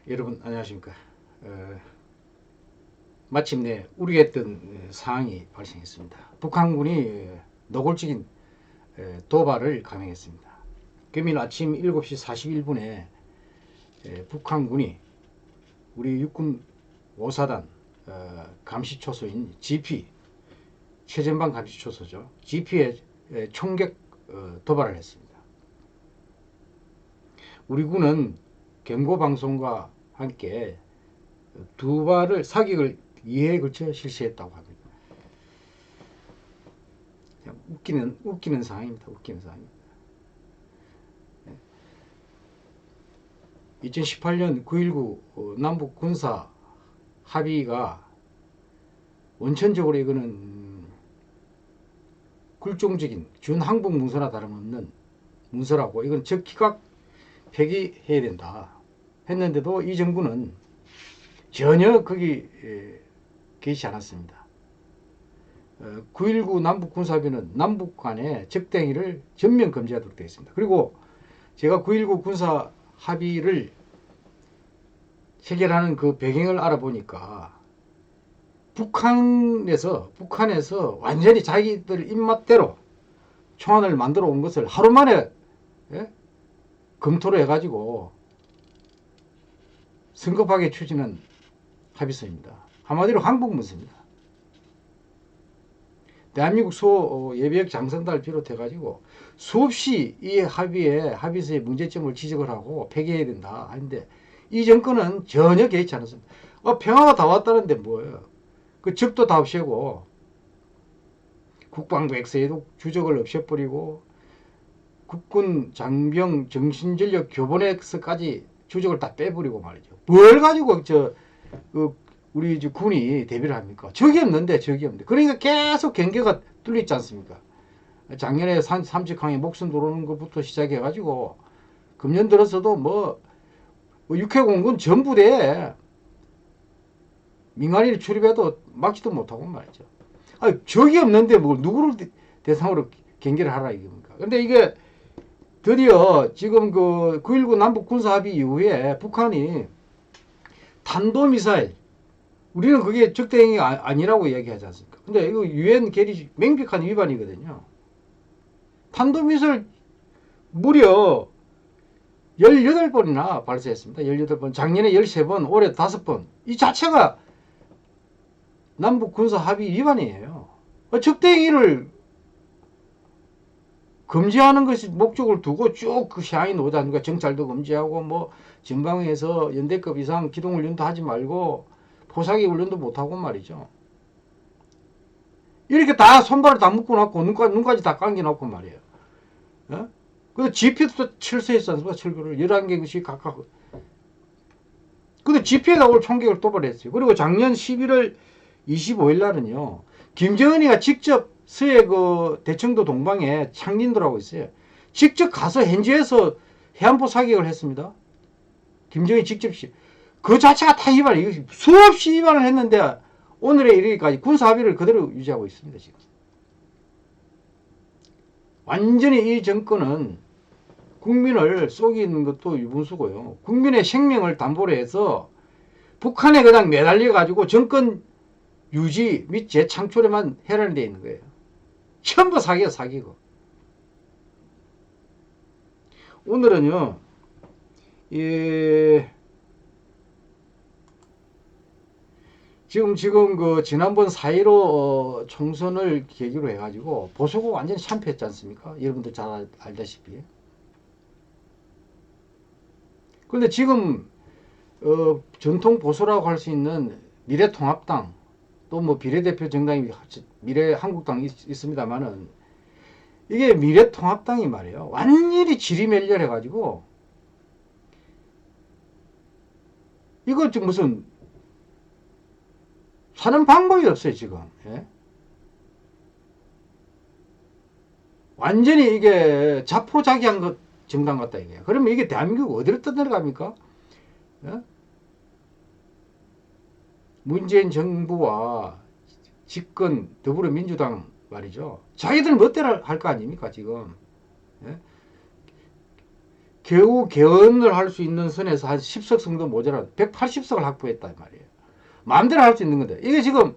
여러분 안녕하십니까. 마침내 우려했던 사항이 발생했습니다. 북한군이 노골적인 도발을 감행했습니다. 금일 아침 7시 41분에 북한군이 우리 육군 5사단 감시초소인 GP, 최전방 감시초소죠. GP에 총격 도발을 했습니다. 우리 군은 경고방송과 함께 두 발을 사격을 2회에 걸쳐 실시했다고 합니다. 웃기는 상황입니다. 웃기는 상황입니다. 2018년 9.19 남북 군사 합의가 원천적으로 이거는 굴종적인 준항복 문서나 다름없는 문서라고, 이건 적기각 폐기해야 된다 했는데도 이 정부는 전혀 거기 계시지 않았습니다. 9.19 남북 군사합의는 남북 간의 적대행위를 전면 금지하도록 되어 있습니다. 그리고 제가 9.19 군사 합의를 체결하는 그 배경을 알아보니까 북한에서 완전히 자기들 입맛대로 초안을 만들어 온 것을 하루 만에 검토를 해가지고 성급하게 추진한 합의서입니다. 한마디로 항복문서입니다. 대한민국 소 예비역 장성단을 비롯해가지고 수없이 이 합의서의 문제점을 지적을 하고 폐기해야 된다 하는데 이 정권은 전혀 개의치 않았습니다. 평화가 다 왔다는데 뭐예요? 그 적도 다 없애고 국방부 엑스에도 주적을 없애버리고 국군 장병 정신전력 교본에서까지 주적을 다 빼버리고 말이죠. 뭘 가지고 우리 군이 대비를 합니까? 적이 없는데. 그러니까 계속 경계가 뚫리지 않습니까? 작년에 삼직항에 목숨 들어오는 것부터 시작해가지고 금년 들어서도 뭐 육해공군 전부대에 민간인이 출입해도 막지도 못하고 말이죠. 적이 없는데 뭐 누구를 대상으로 경계를 하라 이겁니까? 근데 이게 드디어 지금 그 9.19 남북 군사합의 이후에 북한이 탄도미사일, 우리는 그게 적대행위 아니라고 얘기하지 않습니까? 근데 이거 유엔 결의 명백한 위반이거든요. 탄도미사일 무려 18번이나 발사했습니다. 18번. 작년에 13번, 올해 5번. 이 자체가 남북 군사 합의 위반이에요. 적대행위를 금지하는 것이 목적을 두고 쭉 그 시행이 오지 않습니까? 정찰도 금지하고 뭐 전방에서 연대급 이상 기동훈련도 하지 말고 포사기 훈련도 못하고 말이죠. 이렇게 다 손발을 다 묶어놓고 눈까지 다 감겨놓고 말이에요. 그래서 GP도 철수했지 않습니까? 철거를 11개씩 각각. 근데 GP에다 올 총격을 도발했어요. 그리고 작년 11월 25일 날은요, 김정은이가 직접 서해 그 대청도 동방에 창린도라고 있어요. 직접 가서 현지에서 해안포 사격을 했습니다. 김정은이 직접. 그 자체가 다 위반이에요. 수없이 위반을 했는데 오늘에 이르기까지 군사합의를 그대로 유지하고 있습니다. 지금 완전히 이 정권은 국민을 속이는 것도 유분수고요. 국민의 생명을 담보로 해서 북한에 그냥 매달려 가지고 정권 유지 및 재창출에만 해라는 데 있는 거예요. 전부 사기고. 오늘은요, 지금 그 지난번 4.15 총선을 계기로 해가지고 보수가 완전히 참패했지 않습니까? 여러분들 잘 알다시피. 그런데 지금 전통 보수라고 할 수 있는 미래통합당, 또 뭐 비례대표 정당이 미래한국당 있습니다만은, 이게 미래통합당이 말이에요. 완전히 지리멸렬해가지고 이거 지금 무슨 사는 방법이 없어요 지금. 완전히 이게 자포자기한 것 정당 같다 이게. 그러면 이게 대한민국 어디로 떠내려갑니까? 문재인 정부와 집권 더불어민주당 말이죠. 자기들 멋대로 할 거 아닙니까 지금. 겨우 개헌을 할 수 있는 선에서 한 10석 정도 모자라 180석을 확보했단 말이에요. 마음대로 할 수 있는 건데 이게 지금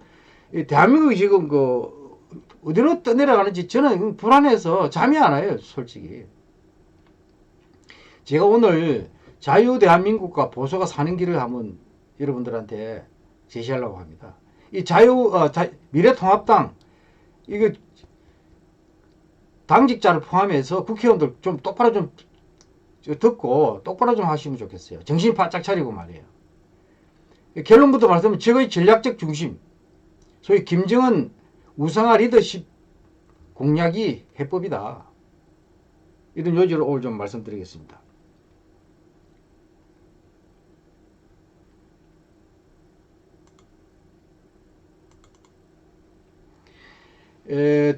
대한민국이 지금 그 어디로 떠내려가는지 저는 불안해서 잠이 안 와요, 솔직히. 제가 오늘 자유 대한민국과 보수가 사는 길을 한번 여러분들한테 제시하려고 합니다. 이 미래통합당 이게 당직자를 포함해서 국회의원들 좀 똑바로 좀 듣고 똑바로 좀 하시면 좋겠어요. 정신 바짝 차리고 말이에요. 결론부터 말씀드리면 적의 전략적 중심, 소위 김정은 우상화 리더십 공략이 해법이다. 이런 요지를 오늘 좀 말씀드리겠습니다.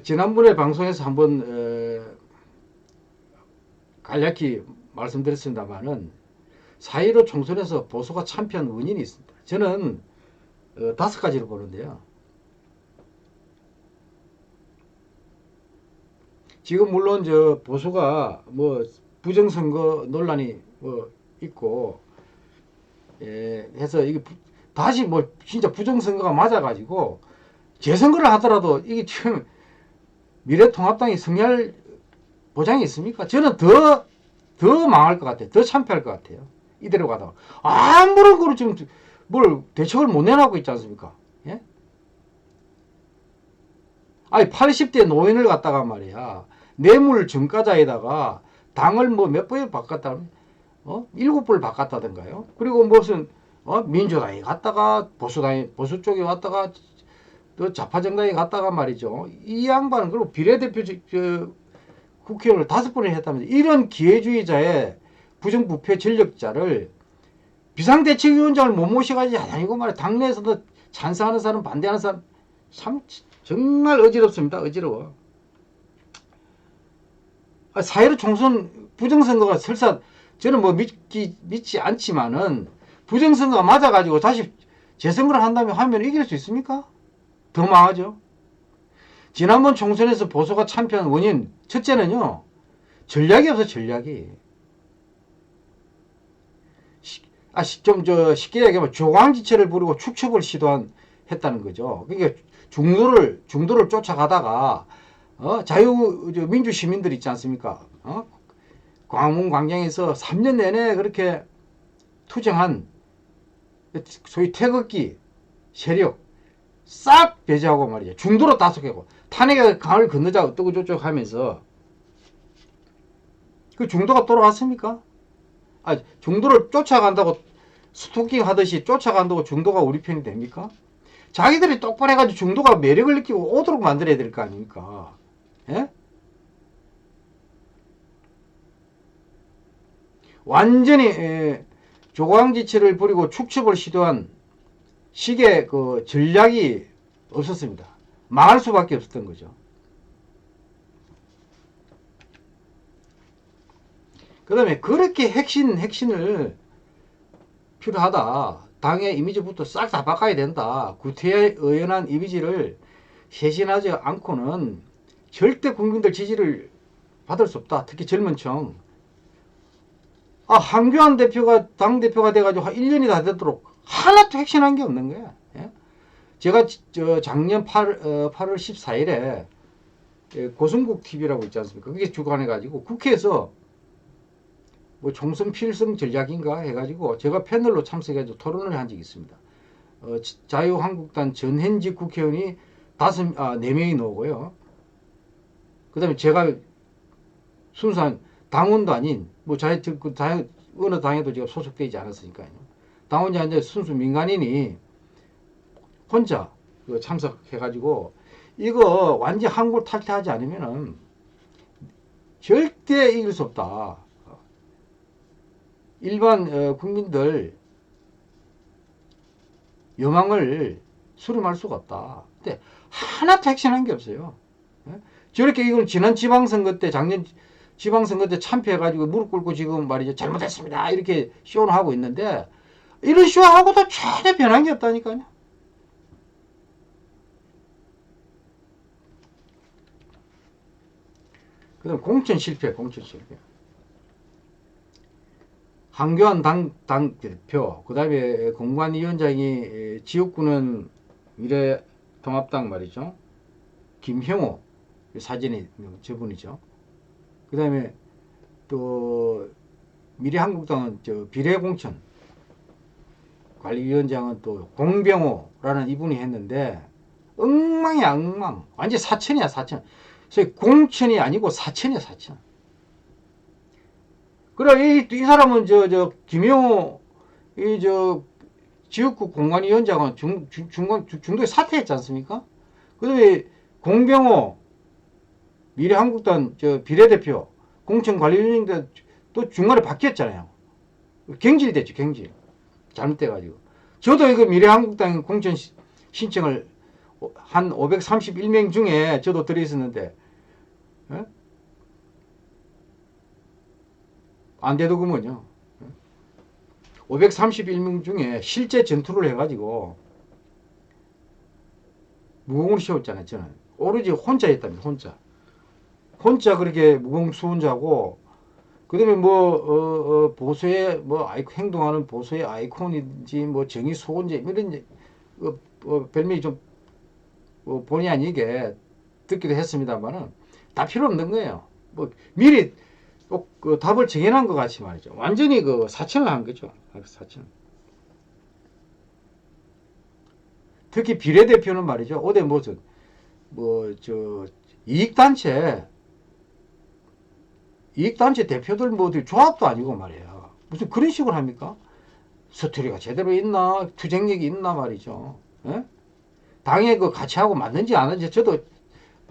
지난번에 방송에서 한번 간략히 말씀드렸습니다만은 4.15 총선에서 보수가 참패한 원인이 있습니다. 저는 5가지로 보는데요. 지금 물론 저 보수가 뭐 부정선거 논란이 뭐 있고 해서 이게 다시 뭐 진짜 부정선거가 맞아가지고 재선거를 하더라도 이게 지금 미래통합당이 승리할 보장이 있습니까? 저는 더 망할 것 같아요. 더 참패할 것 같아요. 이대로 가다가. 아무런 거를 지금 뭘 대책을 못 내놓고 있지 않습니까? 예? 아니, 80대 노인을 갖다가 말이야. 뇌물 전과자에다가 당을 뭐 몇 번을 바꿨다, 7번을 바꿨다던가요. 그리고 무슨, 민주당에 갔다가 보수 쪽에 왔다가 또 좌파정당에 갔다가 말이죠. 이 양반은 그리고 비례대표 국회의원을 5번을 했다면서 이런 기회주의자의 부정부패 전력자를 비상대책위원장을 못 모셔가지고 아니고 말이야. 당내에서도 찬성하는 사람 반대하는 사람 참 정말 어지럽습니다. 어지러워. 4.15 총선 부정선거가 설사 저는 뭐 믿지 않지만은 부정선거가 맞아가지고 다시 재선거를 한다면 하면 이길 수 있습니까? 더 망하죠. 지난번 총선에서 보수가 참패한 원인 첫째는요. 전략이 없어 전략이. 쉽게 얘기하면 조광지체를 부리고 축첩을 했다는 거죠. 그러니까 중도를 쫓아가다가 민주 시민들 있지 않습니까? 광화문 광장에서 3년 내내 그렇게 투쟁한 소위 태극기 세력 싹 배제하고 말이죠. 중도로 따속하고 탄핵의 강을 건너자 어떠고 저쩌고 하면서 그 중도가 돌아왔습니까? 중도를 쫓아간다고 스토킹 하듯이 쫓아간다고 중도가 우리 편이 됩니까? 자기들이 똑바로 해가지고 중도가 매력을 느끼고 오도록 만들어야 될 거 아닙니까? 예? 완전히 조광지체를 부리고 축첩을 시도한 식의 그 전략이 없었습니다. 망할 수밖에 없었던 거죠. 그 다음에 그렇게 핵신을 필요하다. 당의 이미지부터 싹 다 바꿔야 된다. 구태의연한 이미지를 쇄신하지 않고는 절대 국민들 지지를 받을 수 없다. 특히 젊은 층. 한교안 대표가 당대표가 돼가지고 1년이 다 되도록 하나도 핵심한 게 없는 거야. 예? 제가 작년 8월 14일에 고성국 TV라고 있지 않습니까? 그게 주관해가지고 국회에서 뭐 총선 필승 전략인가 해가지고 제가 패널로 참석해서 토론을 한 적이 있습니다. 자유한국당 전현직 국회의원이 4명이 나오고요. 그 다음에 제가 순수한 당원도 아닌 어느 당에도 제가 소속되지 않았으니까요. 당원이 아니라 순수 민간인이 혼자 참석해가지고 이거 완전 한골 탈퇴하지 않으면은 절대 이길 수 없다. 일반 국민들 여망을 수렴할 수가 없다. 근데 하나도 핵심한 게 없어요. 저렇게 이걸 지난 작년 지방선거 때 참패해가지고 무릎 꿇고 지금 말이죠. 잘못했습니다. 이렇게 쇼를 하고 있는데 이런 쇼하고도 전혀 변한 게 없다니까요. 그 다음 공천 실패. 황교안 당 대표, 그 다음에 공관위원장이 지역구는 미래통합당 말이죠. 김형호 사진이 저분이죠. 그 다음에 또 미래한국당은 저 비례공천 관리위원장은 또 공병호라는 이분이 했는데 엉망이야 엉망. 완전 사천이야 사천. 그래서 공천이 아니고 사천이야 사천. 그래 이 사람은 저 김영호 이 저 지역구 공관위원장은 중도에 사퇴했지 않습니까? 그다음에 공병호 미래한국당 저 비례대표 공천관리위원장 또 중간에 바뀌었잖아요. 경질됐죠 경질. 잘못돼가지고. 저도 이거 미래한국당 공천 신청을 한 531명 중에 저도 들어있었는데 에? 안 되더구먼요. 531명 중에 실제 전투를 해가지고 무공을 씌웠잖아요. 저는 오로지 혼자 했답니다. 혼자 그렇게 무공수훈자고 그 다음에 뭐 보수의 뭐 행동하는 보수의 아이콘인지 뭐 정의 소원제 이런 별명이 좀 본의 아니게 듣기도 했습니다만은 다 필요 없는 거예요. 뭐 미리 그 답을 정해놓은 것 같이 말이죠. 완전히 그 사천을 한 거죠. 사천. 특히 비례대표는 말이죠. 어디 무슨 저 이익단체 대표들 뭐 조합도 아니고 말이에요. 무슨 그런 식으로 합니까? 스토리가 제대로 있나? 투쟁력이 있나 말이죠. 예? 당에 그 같이 하고 맞는지 안 하는지 저도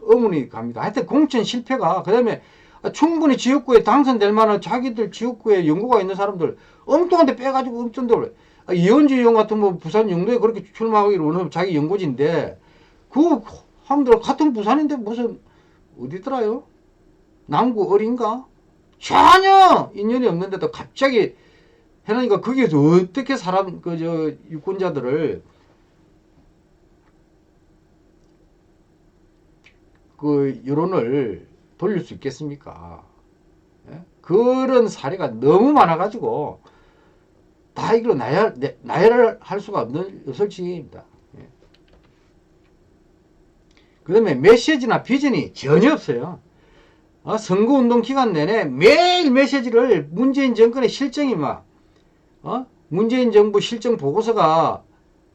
의문이 갑니다. 하여튼 공천 실패가 그 다음에 충분히 지역구에 당선될 만한 자기들 지역구에 연고가 있는 사람들 엉뚱한 데 빼가지고 엉뚱들 이현주 의원 같은 뭐 부산 영도에 그렇게 출마하기를 원하면 자기 연고지인데 그 사람들 같은 부산인데 무슨 어디더라요? 남구 어린가? 전혀 인연이 없는데도 갑자기 해놓으니까 거기에서 어떻게 사람 저 유권자들을 그 여론을 돌릴 수 있겠습니까? 예? 그런 사례가 너무 많아가지고 다 이걸로 나열을 할 수가 없을 지경입니다. 예. 그 다음에 메시지나 비전이 전혀 없어요. 선거운동 기간 내내 매일 메시지를 문재인 정권의 실정이 문재인 정부 실정 보고서가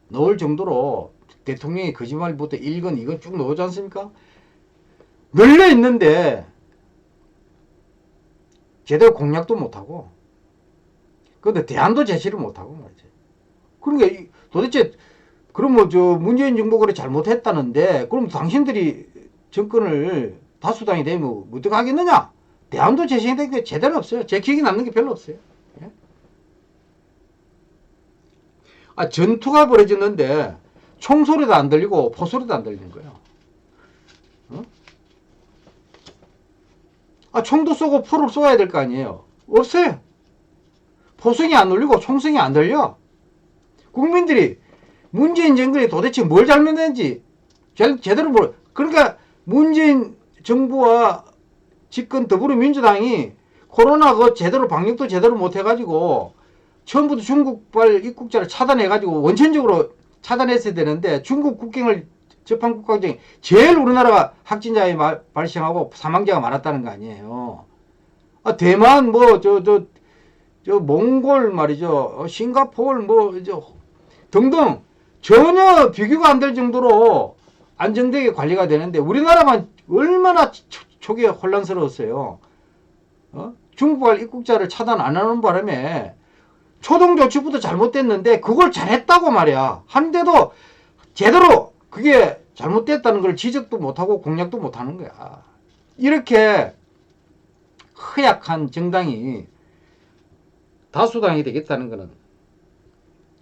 나올 정도로 대통령의 거짓말부터 1건 2건 쭉 나오지 않습니까? 널려 있는데 제대로 공약도 못하고 그런데 대안도 제시를 못하고 말이지. 그러니까 도대체 그럼 뭐 저 문재인 정부가 그래 잘못했다는데 그럼 당신들이 정권을 다수당이 되면 어떻게 하겠느냐? 대안도 제시된 게 제대로 없어요. 제 기억에 남는 게 별로 없어요. 예? 전투가 벌어졌는데 총소리도 안 들리고 포소리도 안 들리는 거예요. 총도 쏘고 포를 쏘아야 될 거 아니에요. 없어요. 포성이 안 울리고 총성이 안 들려. 국민들이 문재인 정권이 도대체 뭘 잘못했는지 제대로 그러니까 문재인 정부와 집권 더불어민주당이 코로나 그 제대로 방역도 제대로 못 해가지고 처음부터 중국발 입국자를 차단해가지고 원천적으로 차단했어야 되는데 중국 국경을 접한 국가 중에 제일 우리나라가 확진자가 발생하고 사망자가 많았다는 거 아니에요. 대만 저 몽골 말이죠. 싱가포르 등등 전혀 비교가 안 될 정도로 안정되게 관리가 되는데 우리나라만 얼마나 초기에 혼란스러웠어요. 중국발 입국자를 차단 안 하는 바람에 초동 조치부터 잘못됐는데 그걸 잘했다고 말이야. 한데도 제대로 그게 잘못됐다는 걸 지적도 못하고 공약도 못하는 거야. 이렇게 허약한 정당이 다수당이 되겠다는 것은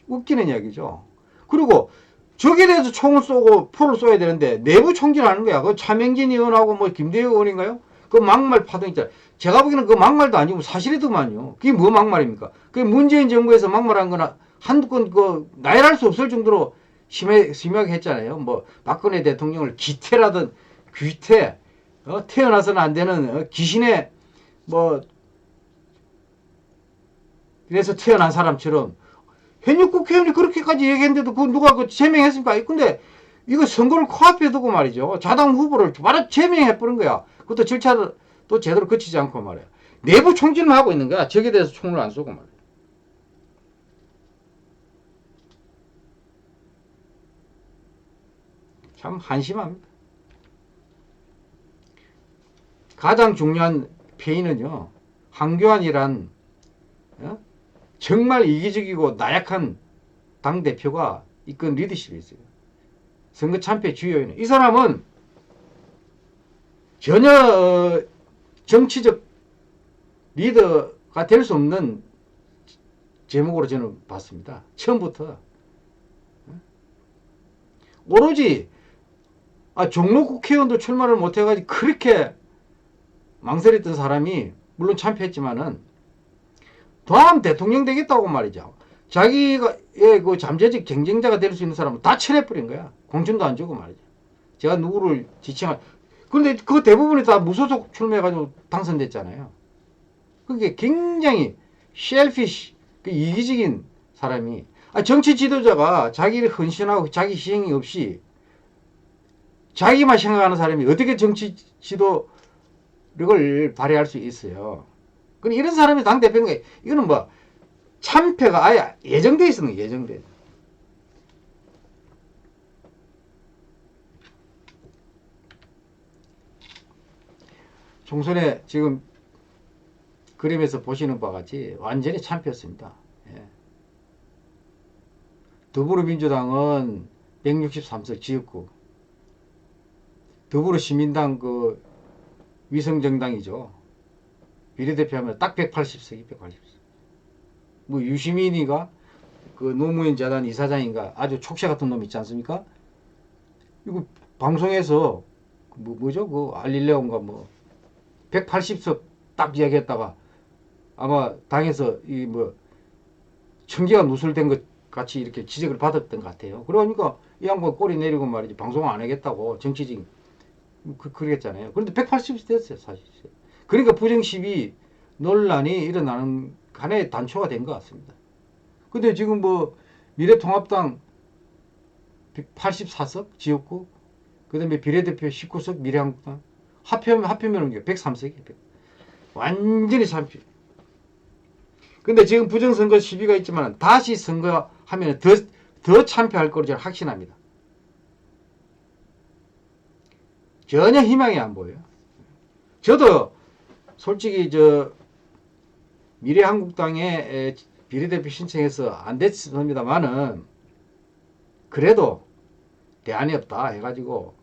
웃기는 이야기죠. 그리고 저기에 대해서 총을 쏘고 포를 쏘야 되는데 내부 총질하는 거야. 그 차명진 의원하고 뭐 김대희 의원인가요? 그 막말 파동 있잖아. 제가 보기에는 그 막말도 아니고 사실이더만요. 그게 뭐 막말입니까? 그게 문재인 정부에서 막말한 거나 한두 건 나열할 수 없을 정도로 심하게 했잖아요. 뭐 박근혜 대통령을 기태라든 귀태, 태어나서는 안 되는 귀신의 그래서 태어난 사람처럼 현역 국회의원이 그렇게까지 얘기했는데도 그 누가 그 제명했습니까? 근데 이거 선거를 코앞에 두고 말이죠. 자당 후보를 바로 제명해버린 거야. 그것도 절차를 또 제대로 거치지 않고 말이야. 내부 총질을 하고 있는 거야. 적에 대해서 총을 안 쏘고 말이야. 참 한심합니다. 가장 중요한 폐인은요. 황교안이란 정말 이기적이고 나약한 당대표가 이끈 리더십이 있어요. 선거 참패 주요인은 이 사람은 전혀 정치적 리더가 될 수 없는 제목으로 저는 봤습니다. 처음부터 오로지 종로 국회의원도 출마를 못해가지고 그렇게 망설였던 사람이 물론 참패했지만은 다음 대통령 되겠다고 말이죠. 자기가 그 잠재적 경쟁자가 될 수 있는 사람은 다 쳐내버린 거야. 공천도 안 주고 말이죠. 제가 누구를 지칭할 그런데 그 대부분이 다 무소속 출마해가지고 당선됐잖아요. 그게 굉장히 셀피시 이기적인 사람이 정치 지도자가 자기를 헌신하고 자기 희생이 없이 자기만 생각하는 사람이 어떻게 정치 지도력을 발휘할 수 있어요. 그럼 이런 사람이 당대표인 거예요. 이거는 뭐 참패가 아예 예정돼 있었는 거예요. 예정돼. 총선에 지금 그림에서 보시는 바와 같이 완전히 참패였습니다. 예. 더불어민주당은 163석 지역구, 더불어시민당 그 위성정당이죠. 비례대표하면 딱 180석이 180석. 뭐 유시민이가 그 노무현 재단 이사장인가 아주 촉새 같은 놈 있지 않습니까? 이거 방송에서 뭐죠? 그 알릴레온가 뭐 180석 딱 이야기했다가 아마 당에서 이 뭐 청기가 누설된 것 같이 이렇게 지적을 받았던 것 같아요. 그러니까 이 양반 꼬리 내리고 말이지 방송 안 하겠다고 정치적인 그러겠잖아요. 그런데 180석 됐어요, 사실. 그러니까 부정시비 논란이 일어나는 하나의 단초가 된 것 같습니다. 근데 지금 뭐 미래통합당 184석 지역구, 그 다음에 비례대표 19석 미래한국당 합하면 103석이에요. 완전히 참패. 근데 지금 부정선거 시비가 있지만 다시 선거하면 더 참패할 거로 저는 확신합니다. 전혀 희망이 안 보여요. 저도 솔직히 미래한국당에 비례대표 신청해서 안 됐습니다만은 그래도 대안이 없다 해가지고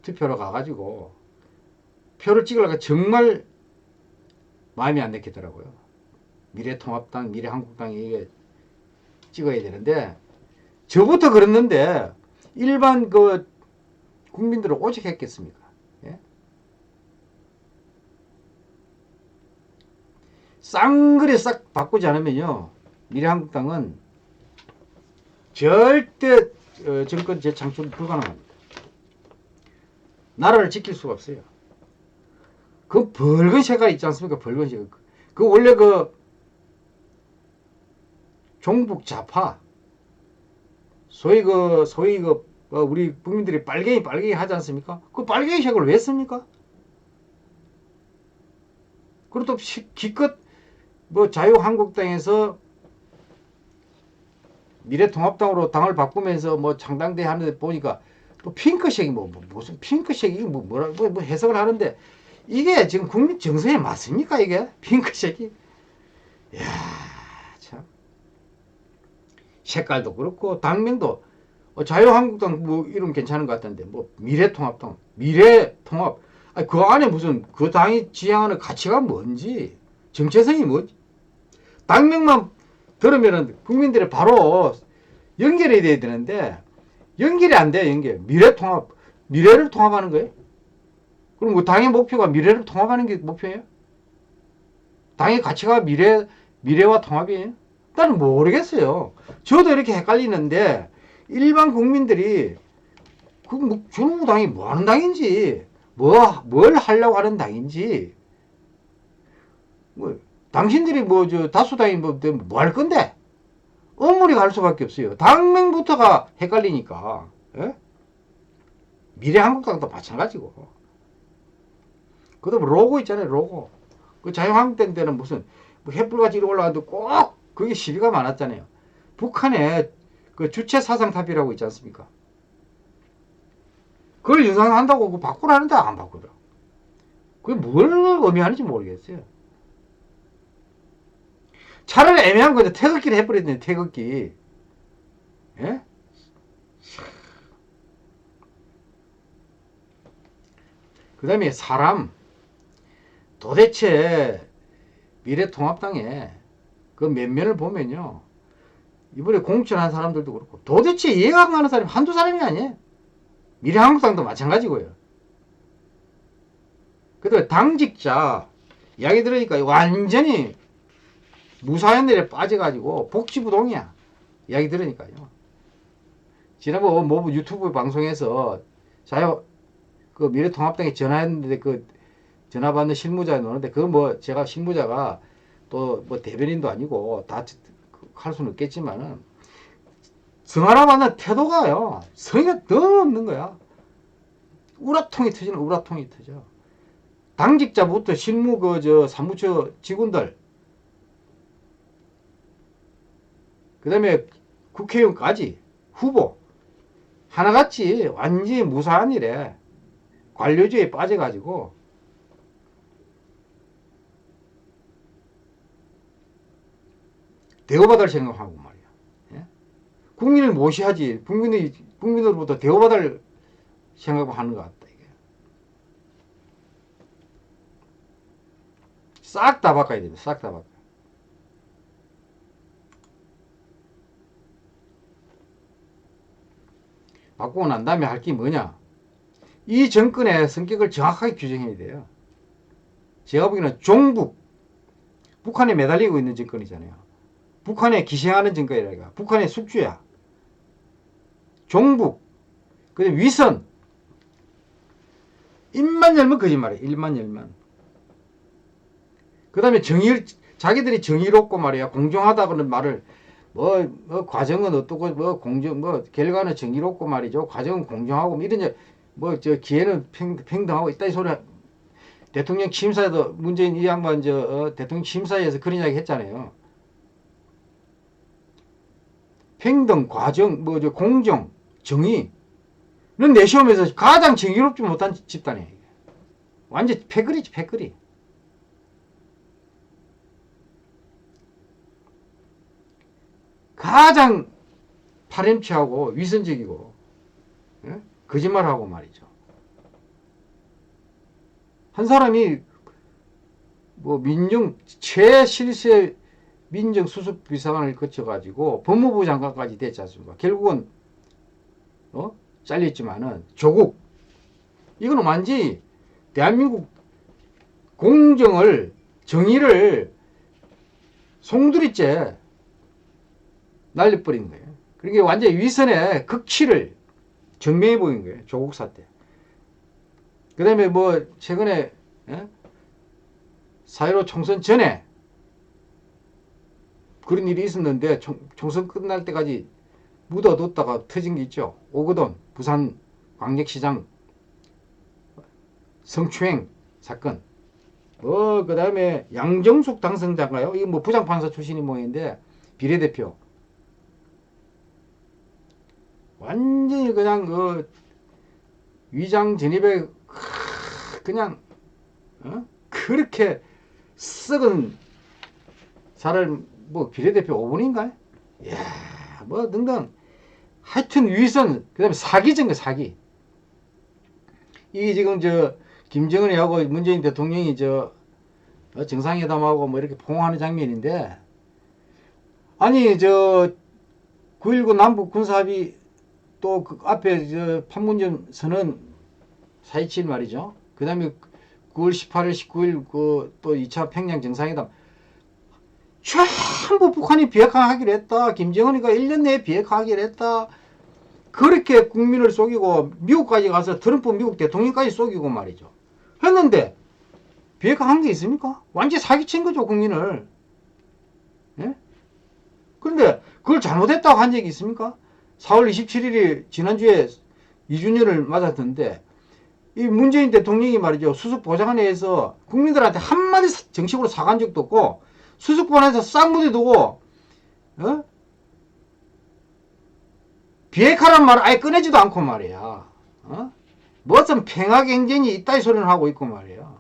투표로 가가지고 표를 찍으려고 정말 마음이 안 내키더라고요. 미래통합당, 미래한국당이 이게 찍어야 되는데 저부터 그랬는데 일반 그 국민들은 오직 했겠습니까? 예? 쌍그리 싹 바꾸지 않으면요 미래한국당은 절대 정권 재창출 불가능합니다. 나라를 지킬 수가 없어요. 그 붉은 색깔 있지 않습니까? 붉은 색깔. 그 원래 그 종북 좌파 소위 우리 국민들이 빨갱이 하지 않습니까? 그 빨갱이 색을 왜 씁니까? 그리고 또 기껏 뭐 자유한국당에서 미래통합당으로 당을 바꾸면서 뭐 창당대 하는데 보니까 또 핑크색이 무슨 핑크색이 뭐라 해석을 하는데 이게 지금 국민 정서에 맞습니까 이게 핑크색이? 이야 참 색깔도 그렇고 당명도 자유한국당 뭐 이름 괜찮은 것 같던데 뭐 미래통합당 미래통합 그 안에 무슨 그 당이 지향하는 가치가 뭔지 정체성이 뭐지 당명만 들으면은 국민들이 바로 연결이 돼야 되는데 연결이 안 돼요. 연결 미래통합 미래를 통합하는 거예요. 그럼 뭐 당의 목표가 미래를 통합하는 게 목표예요? 당의 가치가 미래와 통합이에요? 나는 모르겠어요. 저도 이렇게 헷갈리는데 일반 국민들이 그 당이 뭐 하는 당인지 뭘 하려고 하는 당인지 당신들이 뭐 저 다수당이 뭐 할 건데? 엄물이 갈 수밖에 없어요. 당명부터가 헷갈리니까. 예? 미래한국당도 마찬가지고. 그다음 로고 있잖아요. 로고. 그 자유한국당 때는 무슨 뭐 횃불같이 올라가도 꼭 그게 시비가 많았잖아요. 북한에 그 주체 사상탑이라고 있지 않습니까? 그걸 연상한다고 그거 바꾸라는데 안 바꾸더라. 그게 뭘 의미하는지 모르겠어요. 차라리 애매한 거죠. 태극기를 해버렸네, 태극기. 예? 그 다음에 사람, 도대체 미래통합당에 그 면면을 보면요. 이번에 공천한 사람들도 그렇고, 도대체 이해가 안 가는 사람이 한두 사람이 아니에요. 미래한국당도 마찬가지고요. 그다음에 당직자, 이야기 들으니까 완전히 무사연들에 빠져가지고 복지부동이야. 이야기 들으니까요. 지난번 뭐 유튜브 방송에서 그 미래통합당에 전화했는데 그 전화 받는 실무자에 노는데 그 뭐 제가 실무자가 또 뭐 대변인도 아니고 다 할 수는 없겠지만은 성하라 받는 태도가요. 성의가 너무 없는 거야. 우라통이 터지는 우라통이 터져. 당직자부터 실무 사무처 직원들 그 다음에 국회의원까지 후보 하나같이 완전히 무사한 일에 관료주의에 빠져가지고 대우받을 생각하고 말이야. 예? 국민을 모시하지 국민으로부터 대우받을 생각을 하는 것 같다. 이게 싹 다 바꿔야 됩니다. 싹 다 바꿔. 바꾸고 난 다음에 할 게 뭐냐? 이 정권의 성격을 정확하게 규정해야 돼요. 제가 보기에는 종북, 북한에 매달리고 있는 정권이잖아요. 북한에 기생하는 정권이라니까. 북한의 숙주야. 종북, 그다음에 위선. 입만 열면 거짓말이야. 입만 열면. 그 다음에 자기들이 정의롭고 말이야. 공정하다고는 말을 과정은 어떻고, 결과는 정의롭고 말이죠. 과정은 공정하고, 이런, 기회는 평등하고 있다, 이 소리. 대통령 취임사에도, 문재인 이 양반, 대통령 취임사에서 그런 이야기 했잖아요. 평등, 과정, 공정, 정의는 내시험에서 가장 정의롭지 못한 집단이에요. 완전 패거리지, 패거리. 가장 파렴치하고 위선적이고 예? 거짓말하고 말이죠. 한 사람이 최실세 민정수석비서관을 거쳐가지고 법무부 장관까지 됐지 않습니까? 결국은 잘렸지만은 조국 이거는 완전히 대한민국 공정을 정의를 송두리째 날려버린 거예요. 그러니까 완전히 위선의 극치를 증명해 보인 거예요. 조국 사태. 그 다음에 최근에 4.15 총선 전에 그런 일이 있었는데 총선 끝날 때까지 묻어뒀다가 터진 게 있죠. 오거돈 부산 광역시장 성추행 사건. 그 다음에 양정숙 당선자인가요? 이거 부장판사 출신이 모인데 비례대표. 완전히 그냥 위장 전입에 그냥 그렇게 썩은 사람 비례대표 5분인가? 이야 등등 하여튼 위선 그 다음에 사기전 거 사기. 이게 지금 김정은이하고 문재인 대통령이 정상회담하고 이렇게 포옹하는 장면인데 아니 9.19 남북 군사합의 또 그 앞에 판문점 선언 4.27 말이죠. 그 다음에 9월 18일, 19일 또 2차 평양 정상회담 전부 북한이 비핵화하기로 했다. 김정은이가 1년 내에 비핵화하기로 했다. 그렇게 국민을 속이고 미국까지 가서 트럼프 미국 대통령까지 속이고 말이죠. 했는데 비핵화한 게 있습니까? 완전히 사기친 거죠, 국민을. 예? 그런데 그걸 잘못했다고 한 적이 있습니까? 4월 27일이 지난주에 2주년을 맞았던데 이 문재인 대통령이 말이죠. 수습보좌관회에서 국민들한테 한마디 정식으로 사과한 적도 없고 수습본에서 싹 묻어두고 어? 비핵화란 말을 아예 꺼내지도 않고 말이야. 어? 무슨 평화경쟁이 이따위 소리를 하고 있고 말이야.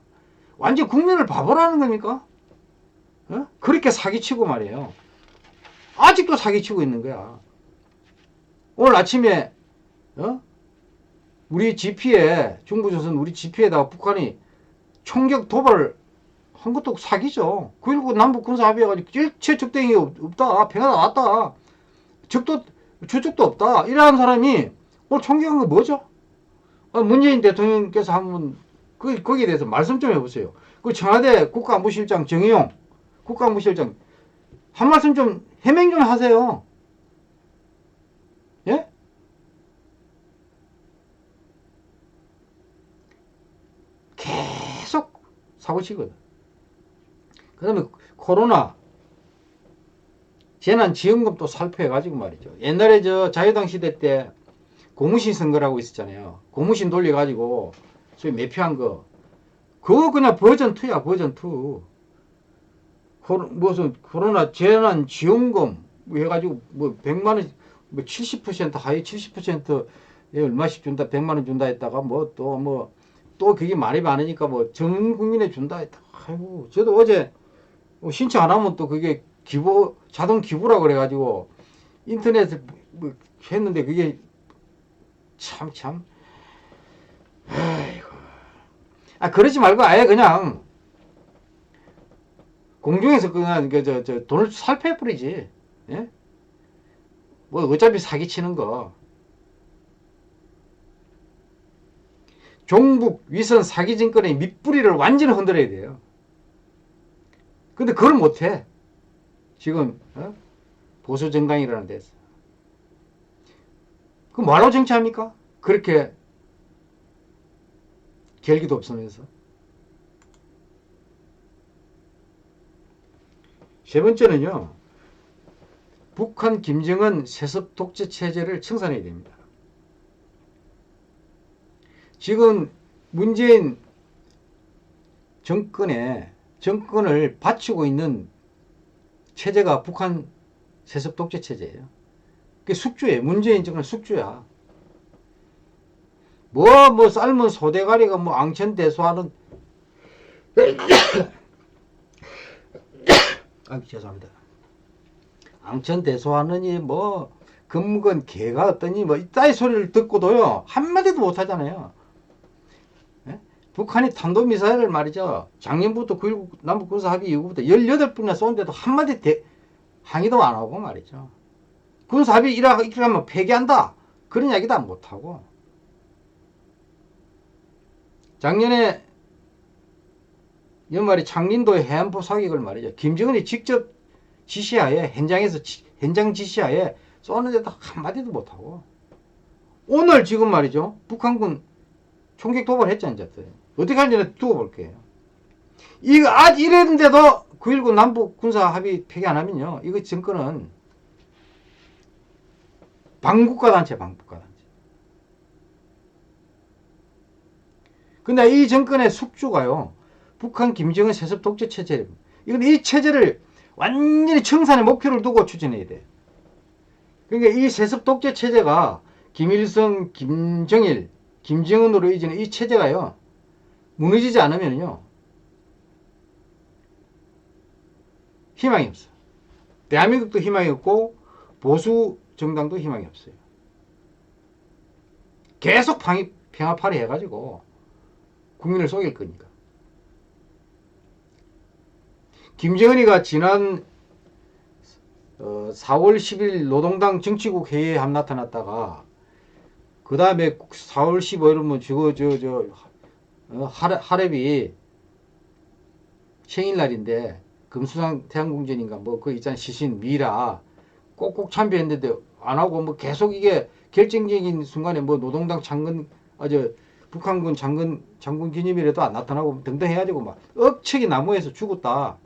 완전 국민을 바보라는 겁니까? 어? 그렇게 사기치고 말이에요. 아직도 사기치고 있는 거야. 오늘 아침에 어? 우리 GP에 중부조선 우리 GP에다가 북한이 총격 도발을 한 것도 사기죠. 9.19 남북 군사합의해가지고 일체 적대행위 없다. 평화가 왔다. 적도 주적도 없다. 이러한 사람이 오늘 총격한 거 뭐죠? 문재인 대통령께서 한번 거기에 대해서 말씀 좀 해보세요. 그 청와대 국가안보실장 정의용 국가안보실장 한 말씀 좀 해명 좀 하세요. 예? 계속 사고치거든. 그 다음에 코로나 재난지원금 또 살펴가지고 말이죠. 옛날에 저 자유당 시대 때 고무신 선거라고 있었잖아요. 고무신 돌려가지고 소위 매표한 거. 그거 그냥 버전2야, 버전2. 무슨 코로나 재난지원금 해가지고 뭐 100만원, 뭐 70% 하위 70%에 얼마씩 준다, 100만원 준다 했다가 뭐 또 그게 말이 많으니까 뭐 전 국민에 준다 했다. 아이고, 저도 어제 신청 안 하면 또 그게 자동 기부라 그래가지고 인터넷에 뭐 했는데 그게 참. 아이고. 그러지 말고 아예 그냥 공중에서 그냥 돈을 살펴버리지. 예? 뭐 어차피 사기치는 거. 종북 위선 사기 정권의 밑뿌리를 완전히 흔들어야 돼요. 근데 그걸 못해. 지금 보수 정당이라는 데서. 그 뭐하러 정치합니까? 그렇게 결기도 없으면서. 세 번째는요. 북한 김정은 세습 독재 체제를 청산해야 됩니다. 지금 문재인 정권을 바치고 있는 체제가 북한 세습 독재 체제예요. 그게 숙주예요. 문재인 정권 숙주야. 뭐 삶은 소대가리가 뭐 앙천대소하는 죄송합니다. 앙천대소하느니 뭐 금건 개가 어떠니 뭐 이따위 소리를 듣고도요 한마디도 못하잖아요. 예? 북한이 탄도미사일을 말이죠. 작년부터 9.19 남북군사합의 이후부터 18분이나 쏘는데도 한마디 항의도 안 하고 말이죠. 군사합의 이렇게 하면 폐기한다. 그런 이야기도 안 못하고. 작년에 연말에 창린도의 해안포 사격을 말이죠. 김정은이 직접 지시하에 현장 지시하에 쏘는데도 한마디도 못하고. 오늘 지금 말이죠. 북한군 총격 도발했잖아요. 어떻게 하는지 두고 볼게요. 이거 아직 이랬는데도 9.19 남북 군사 합의 폐기 안 하면요. 이거 정권은 반국가 단체. 근데 이 정권의 숙주가요. 북한 김정은 세습 독재 체제. 이 체제를 완전히 청산의 목표를 두고 추진해야 돼. 그러니까 이 세습 독재 체제가 김일성, 김정일, 김정은으로 이어지는 이 체제가요. 무너지지 않으면요. 희망이 없어. 대한민국도 희망이 없고 보수 정당도 희망이 없어요. 계속 평화파리 해가지고 국민을 속일 거니까. 김정은이가 지난 4월 10일 노동당 정치국 회의에 나타났다가 그 다음에 4월 15일은 하랩이 생일날인데 금수산 태양궁전인가 뭐 그 있잖아 시신 미라 꼭꼭 참배했는데 안 하고 뭐 계속 이게 결정적인 순간에 뭐 노동당 창건 북한군 장군 기념일에도 안 나타나고 등등 해가지고 막 억척이 나무에서 죽었다.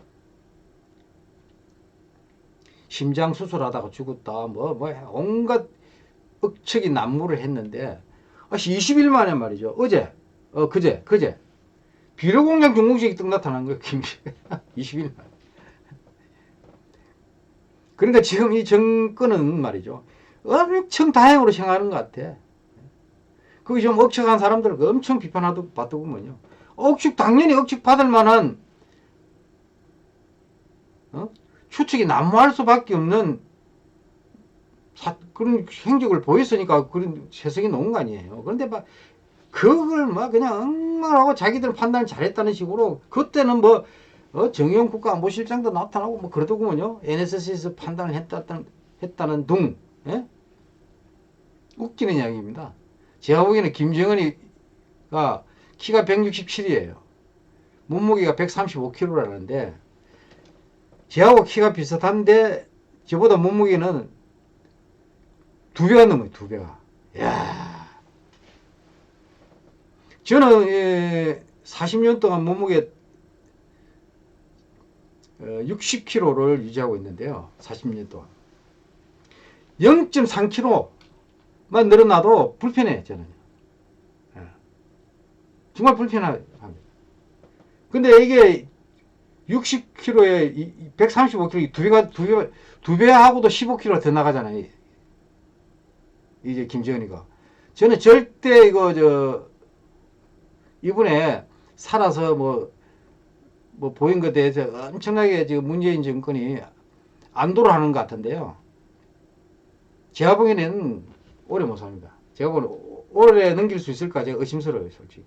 심장 수술하다가 죽었다. 뭐 온갖 억척이 난무를 했는데 20일 만에 말이죠. 그제 비료공장 중공식이 딱 나타난 거예요. 20일 만에. 그러니까 지금 이 정권은 말이죠. 엄청 다행으로 생각하는 것 같아. 거기 좀 억측한 사람들은 엄청 비판받더군요. 당연히 억측 받을 만한 추측이 난무할 수밖에 없는 그런 행적을 보였으니까 그런 세석이 놓은 거 아니에요. 그런데 막 그걸 막 그냥 엉망하고 자기들 판단을 잘했다는 식으로 그때는 정의용 국가안보실장도 나타나고 그러더군요. NSC에서 판단을 했다는 둥. 예? 웃기는 이야기입니다. 제가 보기에는 김정은이가 키가 167이에요. 몸무게가 135kg라는데 저하고 키가 비슷한데 저보다 몸무게는 2배가 넘어요. 2배가. 이야. 저는 40년 동안 몸무게 60kg를 유지하고 있는데요. 40년 동안. 0.3kg만 늘어나도 불편해, 저는. 정말 불편합니다. 근데 이게 60kg에 135kg, 두 배하고도 15kg 더 나가잖아요. 이제 김정은이가. 저는 절대 이번에 살아서 보인 것에 대해서 엄청나게 지금 문재인 정권이 안도를 하는 것 같은데요. 제가 보기에는 오래 못 삽니다. 제가 보기에는 오래 넘길 수 있을까 제가 의심스러워요, 솔직히.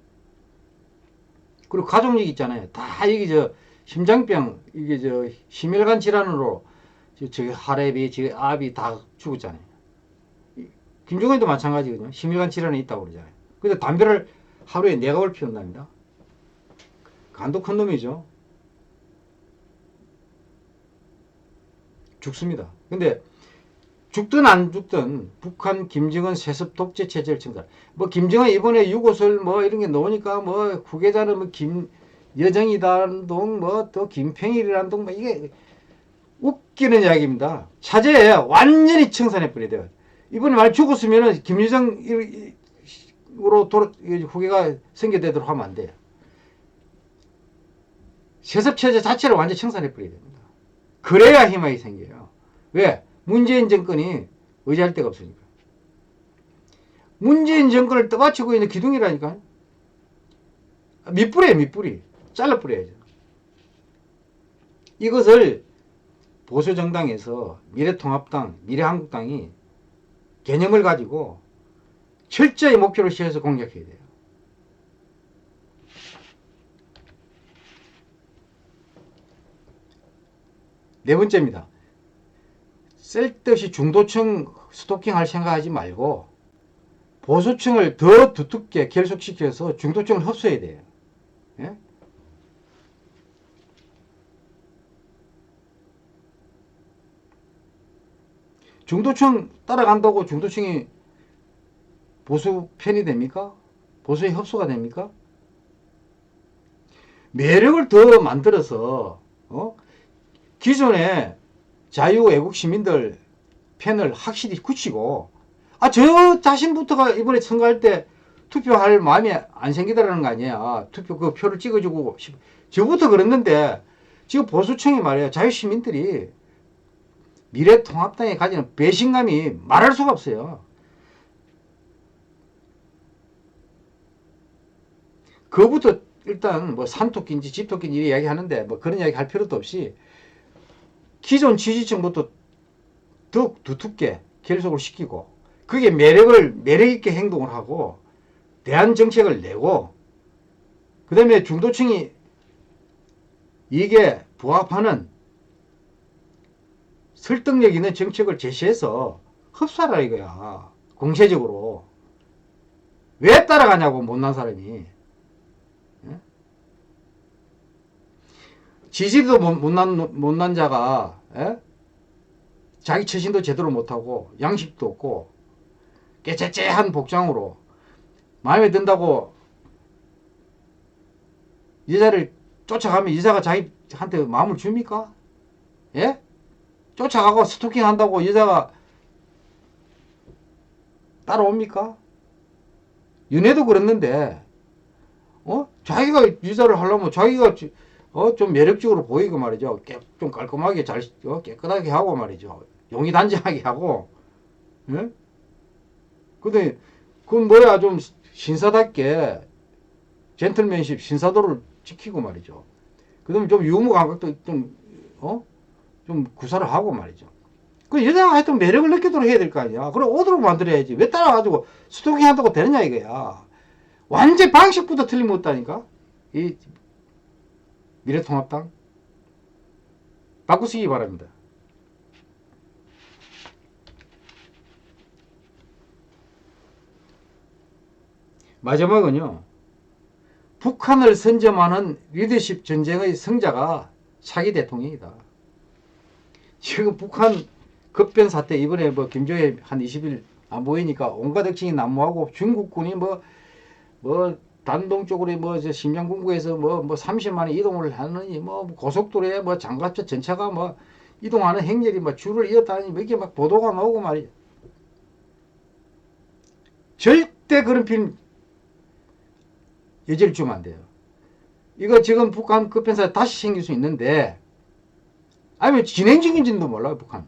그리고 가족력 있잖아요. 다 이게 심장병, 이게 심혈관 질환으로 할애비, 아비 다 죽었잖아요. 김정은도 마찬가지거든요. 심혈관 질환이 있다고 그러잖아요. 근데 담배를 하루에 4갑을 피운답니다. 간도 큰 놈이죠. 죽습니다. 근데 죽든 안 죽든 북한 김정은 세습 독재 체제를 청산. 김정은 이번에 유고설 이런 게 나오니까 후계자는 김여정이라는 동 또 김평일이라는 동 이게 웃기는 이야기입니다. 차제에 완전히 청산해 버려야 돼요. 이번에 말 죽었으면은 김여정으로 후계가 생겨되도록 하면 안 돼요. 세습 체제 자체를 완전히 청산해 버려야 됩니다. 그래야 희망이 생겨요. 왜? 문재인 정권이 의지할 데가 없으니까. 문재인 정권을 떠받치고 있는 기둥이라니까. 밑뿌리에요, 밑뿌리. 잘라뿌려야죠. 이것을 보수정당에서 미래통합당, 미래한국당이 개념을 가지고 철저히 목표를 세워서 공략해야 돼요. 네 번째입니다. 쓸데없이 중도층 스토킹할 생각하지 말고 보수층을 더 두텁게 결속시켜서 중도층을 흡수해야 돼요. 예? 중도층 따라간다고 중도층이 보수 편이 됩니까? 보수의 흡수가 됩니까? 매력을 더 만들어서 기존에 자유애국 시민들 편을 확실히 굳히고 저 자신부터가 이번에 선거할 때 투표할 마음이 안 생기더라는 거 아니야. 투표 그 표를 찍어주고 저부터 그랬는데 지금 보수층이 말이에요. 자유시민들이 미래통합당에 가지는 배신감이 말할 수가 없어요. 그거부터 일단 산토끼인지 집토끼인지 이야기 하는데 그런 이야기 할 필요도 없이 기존 지지층부터 더 두텁게 결속을 시키고 그게 매력있게 행동을 하고 대안 정책을 내고 그 다음에 중도층이 이게 부합하는 설득력 있는 정책을 제시해서 흡수하라 이거야. 공세적으로. 왜 따라가냐고 못난 사람이. 지지도 못난 자가 자기 처신도 제대로 못하고 양식도 없고 깨째째한 복장으로 마음에 든다고 여자를 쫓아가면 여자가 자기한테 마음을 줍니까? 예? 쫓아가고 스토킹 한다고 여자가 따라옵니까? 연애도 그랬는데, 자기가 여자를 하려면 자기가, 좀 매력적으로 보이고 말이죠. 좀 깔끔하게 깨끗하게 하고 말이죠. 용의단정하게 하고, 예? 근데, 그건 뭐야, 좀 신사답게, 젠틀맨십, 신사도를 지키고 말이죠. 그 다음에 좀 유머 감각도 좀 구사를 하고 말이죠. 그 여자가 하여튼 매력을 느끼도록 해야 될 거 아니야. 그럼 오도록 만들어야지. 왜 따라가지고 스토킹 한다고 되느냐 이거야. 완전 방식부터 틀림없다니까. 이 미래통합당 바꾸시기 바랍니다. 마지막은요. 북한을 선점하는 리더십 전쟁의 승자가 차기 대통령이다. 지금 북한 급변 사태 이번에 뭐 김정일 한 20일 안 보이니까 온갖 억측이 난무하고 중국군이 뭐 단동쪽으로 뭐 심장군구에서 뭐 30만원 이동을 하느니 뭐 고속도로에 뭐 장갑차 전차가 뭐 이동하는 행렬이 뭐 줄을 이었다니 뭐 이렇게 막 보도가 나오고 말이야. 절대 그런 필름 여지를 주면 안 돼요. 이거 지금 북한 급변사 다시 생길 수 있는데 아니면 진행 중인지도 몰라요, 북한.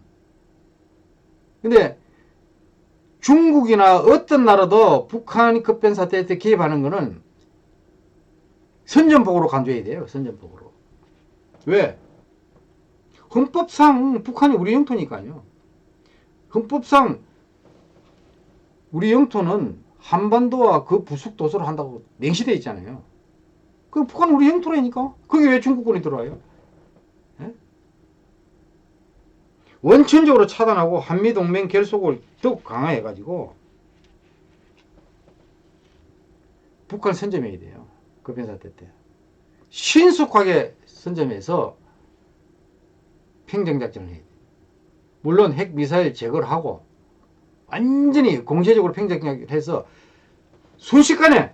근데 중국이나 어떤 나라도 북한이 급변 사태 때 개입하는 거는 선전복으로 간주해야 돼요. 선전복으로. 왜? 헌법상 북한이 우리 영토니까요. 헌법상 우리 영토는 한반도와 그 부속 도서를 한다고 명시되어 있잖아요. 그 북한은 우리 영토라니까. 그게 왜 중국군이 들어와요? 예? 원천적으로 차단하고 한미동맹 결속을 더욱 강화해가지고 북한 선점해야 돼요. 급변사태 때. 신속하게 선점해서 평정작전을 해야 돼요. 물론 핵미사일 제거를 하고 완전히 공세적으로 평정작전을 해서 순식간에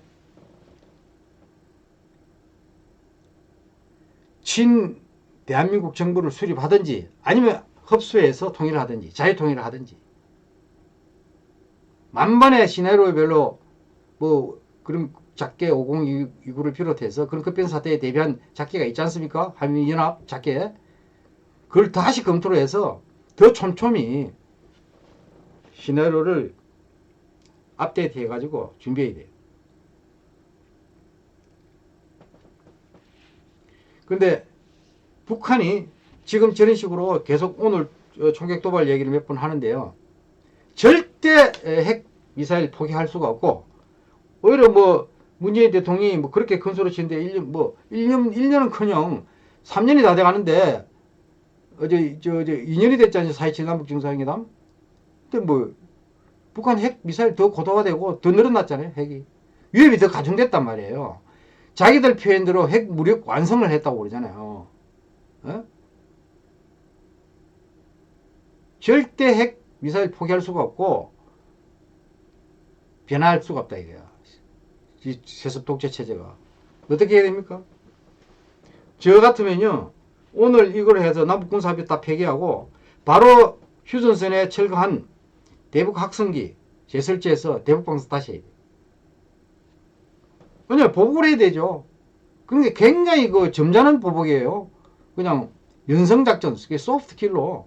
친 대한민국 정부를 수립하든지 아니면 흡수해서 통일을 하든지 자유통일을 하든지 만반의 시나리오별로 뭐 그런 작계 5029를 비롯해서 그런 급변 사태에 대비한 작계가 있지 않습니까? 한미연합 작계. 그걸 다시 검토를 해서 더 촘촘히 시나리오를 업데이트 해가지고 준비해야 돼요. 근데 북한이 지금 저런 식으로 계속 오늘 총격 도발 얘기를 몇 번 하는데요. 절대 핵 미사일 포기할 수가 없고 오히려 뭐 문재인 대통령이 뭐 그렇게 큰 소리 치는데 1년은커녕 3년이 다 돼가는데 어제 2년이 됐잖아요. 4.27 남북 정상회담. 근데 뭐 북한 핵 미사일 더 고도화되고 더 늘어났잖아요. 핵이 위협이 더 가중됐단 말이에요. 자기들 표현대로 핵 무력 완성을 했다고 그러잖아요. 절대 핵 미사일 포기할 수가 없고 변화할 수가 없다 이거야. 이 세습 독재 체제가 어떻게 해야 됩니까? 저 같으면요 오늘 이걸 해서 남북군사합의 다 폐기하고 바로 휴전선에 철거한 대북 학성기 재설치해서 대북 방송 다시 해야 돼. 왜냐면 보복을 해야 되죠. 그러니까 굉장히 그 점잖은 보복이에요. 그냥 연성작전, 소프트 킬로.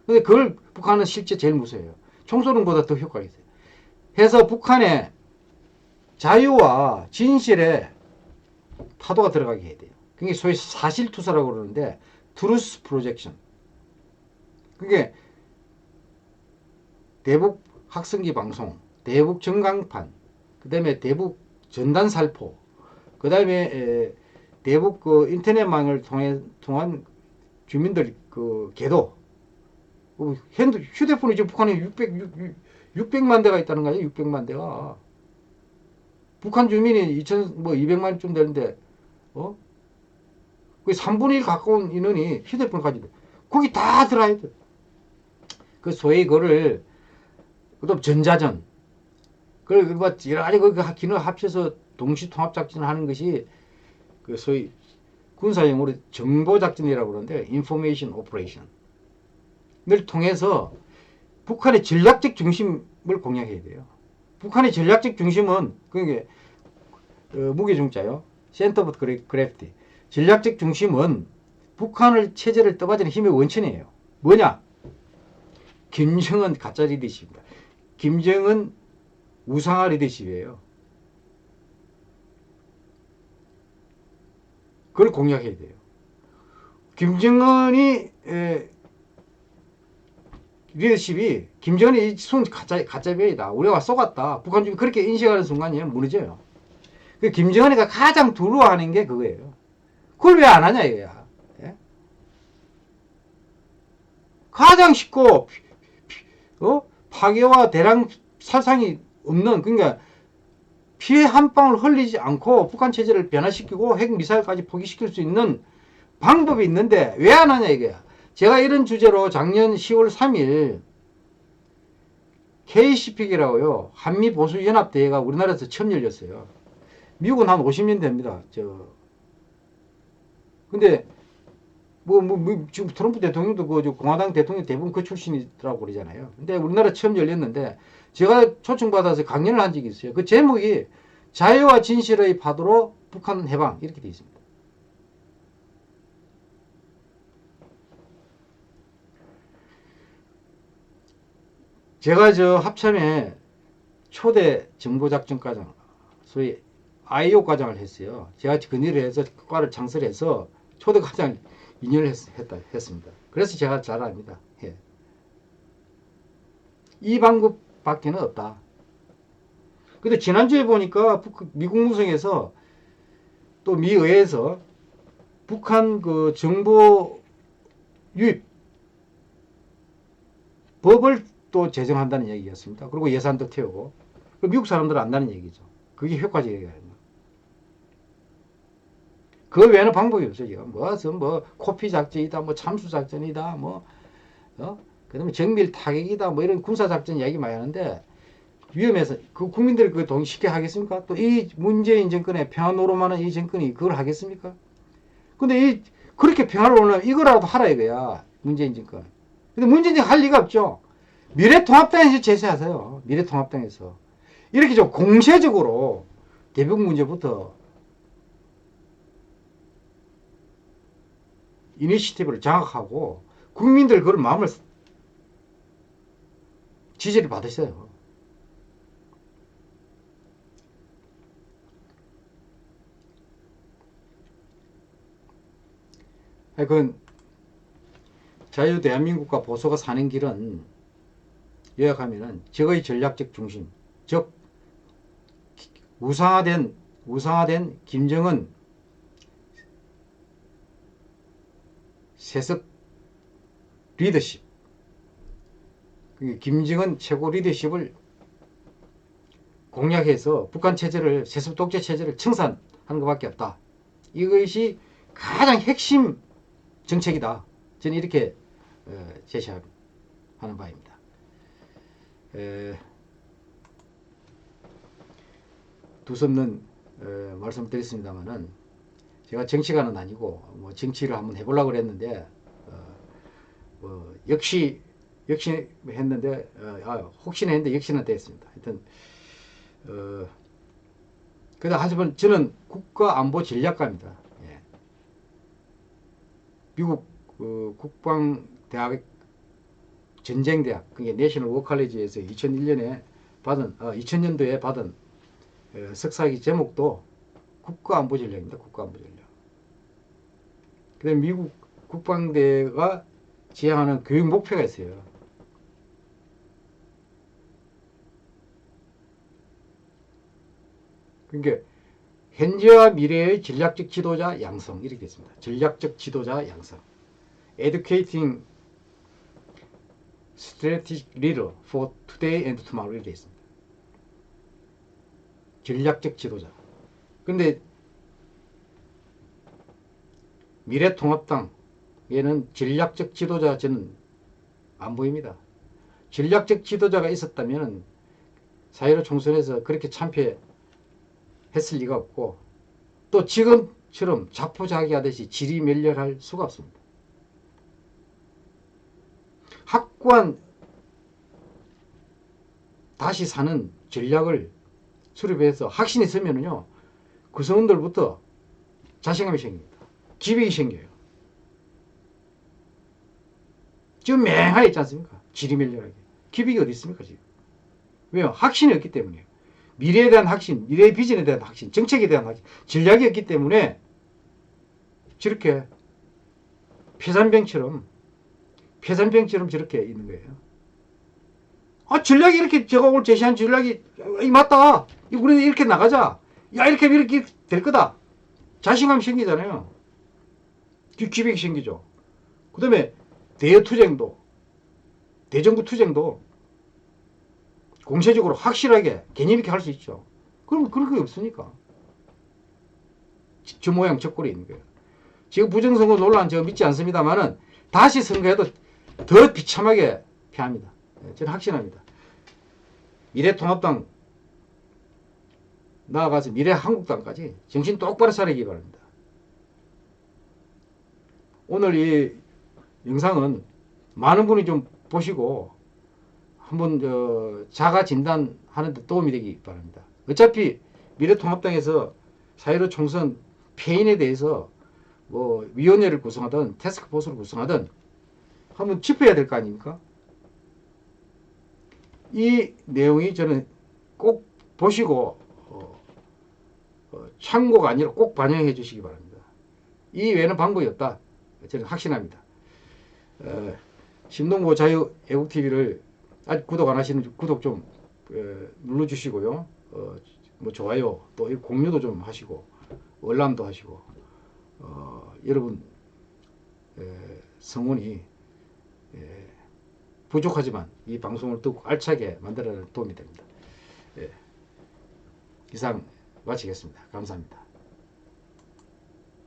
근데 그걸 북한은 실제 제일 무서워요. 총소름보다 더 효과가 있어요. 해서 북한의 자유와 진실에 파도가 들어가게 해야 돼요. 그게 소위 사실투사라고 그러는데 트루스 프로젝션. 그게 대북 학성기 방송, 대북 전광판, 그 다음에 대북 전단 살포, 그 다음에 대북 그 인터넷망을 통한 주민들 그 개도. 휴대폰이 지금 북한에 600만 대가 있다는 거예요. 600만 대가. 북한 주민이 200만쯤 되는데, 그 3분의 1 가까운 인원이 휴대폰을 가지고, 거기 다 들어야 돼. 그 소위 그거를, 그다음 전자전. 그걸 뭐, 여러 가지 그 기능 합쳐서 동시 통합작전을 하는 것이 그 소위 군사용어로 정보작전이라고 그러는데 인포메이션 오퍼레이션을 통해서 북한의 전략적 중심을 공략해야 돼요. 북한의 전략적 중심은 그게 무게중자요. 센터 오브 그래피티. 전략적 중심은 북한을 체제를 떠받치는 힘의 원천이에요. 뭐냐? 김정은 가짜 리더십입니다. 김정은 우상화 리더십이에요. 그걸 공략해야 돼요. 김정은이 리더십이 김정은이 순 가짜배이다. 우리가 속았다. 북한 주민 그렇게 인식하는 순간에 무너져요. 그 김정은이가 가장 두려워하는 게 그거예요. 그걸 왜 안 하냐 이거야. 예? 가장 쉽고 파괴와 대량 살상이 없는 그러니까 피해 한 방울 흘리지 않고 북한 체제를 변화시키고 핵미사일까지 포기시킬 수 있는 방법이 있는데 왜 안 하냐 이거야. 제가 이런 주제로 작년 10월 3일 KCP기라고요. 한미보수연합대회가 우리나라에서 처음 열렸어요. 미국은 한 50년 됩니다. 근데 지금 트럼프 대통령도 공화당 대통령 대부분 그 출신이라고 그러잖아요. 근데 우리나라 처음 열렸는데 제가 초청받아서 강연을 한 적이 있어요. 그 제목이 자유와 진실의 파도로 북한 해방 이렇게 되어 있습니다. 제가 합참에 초대 정보작전과정, 소위 IO 과정을 했어요. 제가 그 일을 해서 과를 창설해서 초대 과장 2년을 했습니다. 그래서 제가 잘 압니다. 예. 이 방법밖에는 없다. 근데 지난주에 보니까 미국 무성에서 또 미의회에서 북한 그 정보 유입 법을 또 제정한다는 얘기였습니다. 그리고 예산도 태우고 미국 사람들은 안다는 얘기죠. 그게 효과적이에요. 그 외에는 방법이 없어요. 뭐 코피 작전이다, 뭐 참수 작전이다, 그다음에 정밀 타격이다, 뭐 이런 군사 작전 얘기 많이 하는데 위험해서 그 국민들이 그걸 동의시켜 하겠습니까? 또 이 문재인 정권의 평화 노름하는 이 정권이 그걸 하겠습니까? 근데 그렇게 평화를 원하면 이거라도 하라 이거야. 문재인 정권. 근데 문재인 정권 할 리가 없죠. 미래통합당에서 제시하세요. 미래통합당에서. 이렇게 좀 공세적으로 대북 문제부터 이니시티브를 장악하고 국민들 그런 마음을 지지를 받으세요. 그건 자유 대한민국과 보수가 사는 길은 요약하면은 적의 전략적 중심, 즉 우상화된 김정은 세습 리더십, 김정은 최고 리더십을 공략해서 북한 체제를 세습 독재 체제를 청산하는 것밖에 없다. 이것이 가장 핵심 정책이다. 저는 이렇게 제시하는 바입니다. 두서없는 말씀드렸습니다만은 제가 정치가는 아니고 뭐 정치를 한번 해보려고 그랬는데 역시 했는데 혹시나 했는데 역시나 됐습니다. 하여튼 하지만 저는 국가안보 전략가입니다. 예. 미국 국방대학 전쟁대학 그게 내셔널 워컬리지에서 2001년에 받은 2000년도에 받은 석사학위 제목도 국가안보 전략입니다. 국가안보 전략. 그다음에 미국 국방대가 지향하는 교육 목표가 있어요. 그러니까 현재와 미래의 전략적 지도자 양성 이렇게 있습니다. 전략적 지도자 양성. Educating Strategic Leader for Today and Tomorrow 이렇게 있습니다. 전략적 지도자. 근데 미래통합당 얘는 전략적 지도자 저는 안 보입니다. 전략적 지도자가 있었다면 4.15 총선에서 그렇게 참패했을 리가 없고 또 지금 민주당처럼 자포자기하듯이 지리멸렬할 수가 없습니다. 확고한 다시 사는 전략을 수립해서 확신이 있으면은요, 구성원들부터 자신감이 생깁니다. 기백이 생겨요. 지금 맹하게 있지 않습니까? 지리멸렬하게. 기백이 어디 있습니까, 지금? 왜요? 확신이 없기 때문이에요. 미래에 대한 확신, 미래의 비전에 대한 확신, 정책에 대한 확신, 전략이 없기 때문에 저렇게 폐산병처럼 저렇게 있는 거예요. 아, 전략이 이렇게 제가 오늘 제시한 전략이 맞다. 우리는 이렇게 나가자. 야, 이렇게 하면 이렇게 될 거다. 자신감이 생기잖아요. 기백이 생기죠. 그 다음에 대투쟁도, 대정부 투쟁도 공세적으로 확실하게 개념 있게 할 수 있죠. 그럼 그런 게 없으니까. 저 모양 저 꼴이 있는 거예요. 지금 부정선거 논란 제가 믿지 않습니다만은 다시 선거해도 더 비참하게 패합니다. 저는 확신합니다. 미래통합당 나아가서 미래한국당까지 정신 똑바로 차리기 바랍니다. 오늘 이 영상은 많은 분이 좀 보시고 한번 자가 진단하는 데 도움이 되기 바랍니다. 어차피 미래통합당에서 4.15 총선 패인에 대해서 뭐 위원회를 구성하든 태스크포스를 구성하든 한번 짚어야 될 거 아닙니까? 이 내용이 저는 꼭 보시고 참고가 아니라 꼭 반영해 주시기 바랍니다. 이 외에는 방법이 없다. 저는 확신합니다. 신동보 자유애국TV를 아직 구독 안 하시는 구독 좀 눌러주시고요. 뭐 좋아요 또 공유도 좀 하시고 알람도 하시고 여러분 성원이 부족하지만 이 방송을 더 알차게 만들어내는 도움이 됩니다. 이상 마치겠습니다. 감사합니다.